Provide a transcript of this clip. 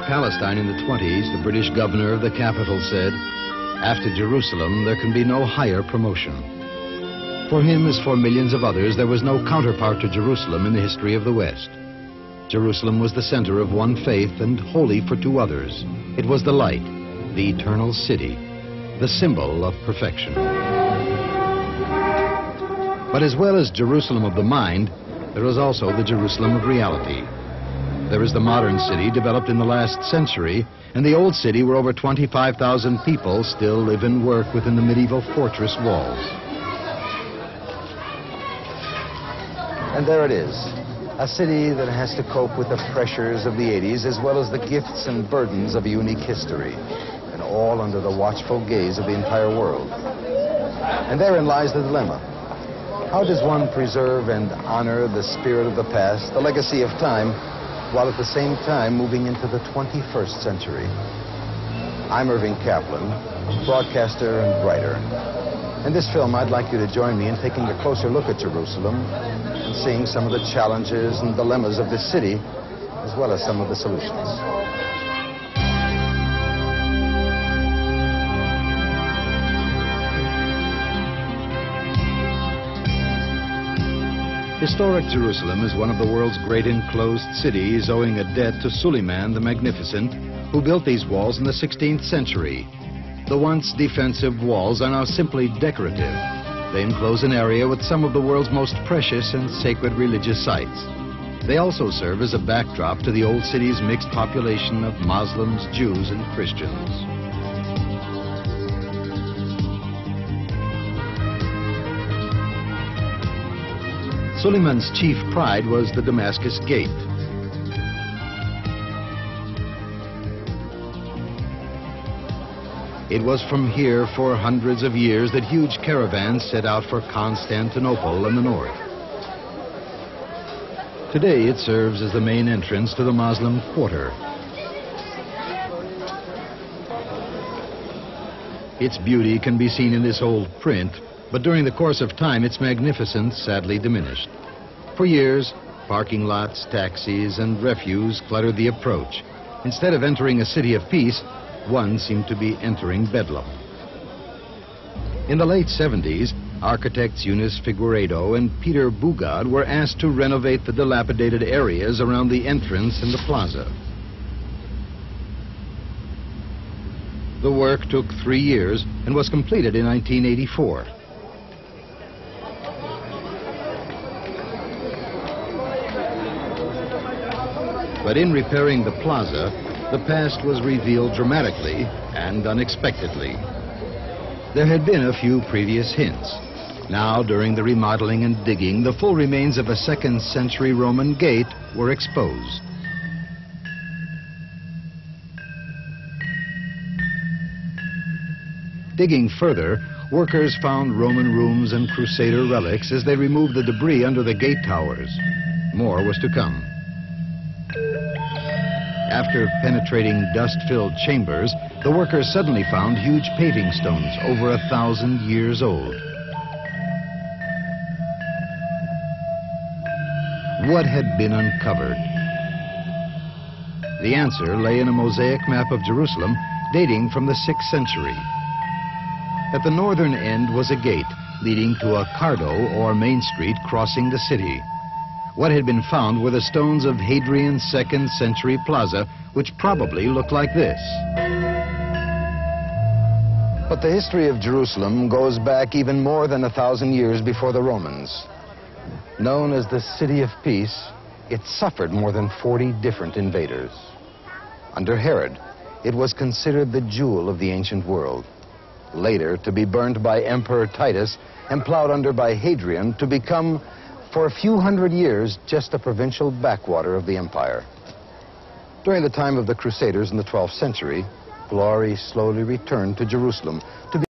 Palestine in the 20s, the British governor of the capital said, "After Jerusalem, there can be no higher promotion." For him, as for millions of others, there was no counterpart to Jerusalem in the history of the West. Jerusalem was the center of one faith and holy for two others. It was the light, the eternal city, the symbol of perfection. But as well as Jerusalem of the mind, there is also the Jerusalem of reality. There is the modern city developed in the last century, and the old city where over 25,000 people still live and work within the medieval fortress walls. And there it is, a city that has to cope with the pressures of the 80s as well as the gifts and burdens of a unique history, and all under the watchful gaze of the entire world. And therein lies the dilemma. How does one preserve and honor the spirit of the past, the legacy of time, while at the same time moving into the 21st century? I'm Irving Kaplan, broadcaster and writer. In this film, I'd like you to join me in taking a closer look at Jerusalem and seeing some of the challenges and dilemmas of this city, as well as some of the solutions. Historic Jerusalem is one of the world's great enclosed cities, owing a debt to Suleiman the Magnificent, who built these walls in the 16th century. The once defensive walls are now simply decorative. They enclose an area with some of the world's most precious and sacred religious sites. They also serve as a backdrop to the old city's mixed population of Muslims, Jews, and Christians. Suleiman's chief pride was the Damascus Gate. It was from here for hundreds of years that huge caravans set out for Constantinople in the north. Today it serves as the main entrance to the Muslim quarter. Its beauty can be seen in this old print, but during the course of time, its magnificence sadly diminished. For years, parking lots, taxis, and refuse cluttered the approach. Instead of entering a city of peace, one seemed to be entering Bedlam. In the late 70s, architects Eunice Figueiredo and Peter Bugad were asked to renovate the dilapidated areas around the entrance and the plaza. The work took 3 years and was completed in 1984. But in repairing the plaza, the past was revealed dramatically and unexpectedly. There had been a few previous hints. Now, during the remodeling and digging, the full remains of a 2nd century Roman gate were exposed. Digging further, workers found Roman rooms and Crusader relics as they removed the debris under the gate towers. More was to come. After penetrating dust-filled chambers, the workers suddenly found huge paving stones over 1,000 years old. What had been uncovered? The answer lay in a mosaic map of Jerusalem dating from the 6th century. At the northern end was a gate leading to a cardo or main street crossing the city. What had been found were the stones of Hadrian's 2nd century plaza, which probably looked like this. But the history of Jerusalem goes back even more than 1,000 years before the Romans. Known as the City of Peace, it suffered more than 40 different invaders. Under Herod, it was considered the jewel of the ancient world. Later, to be burned by Emperor Titus and plowed under by Hadrian to become, for a few hundred years, just a provincial backwater of the empire. During the time of the Crusaders in the 12th century, glory slowly returned to Jerusalem to be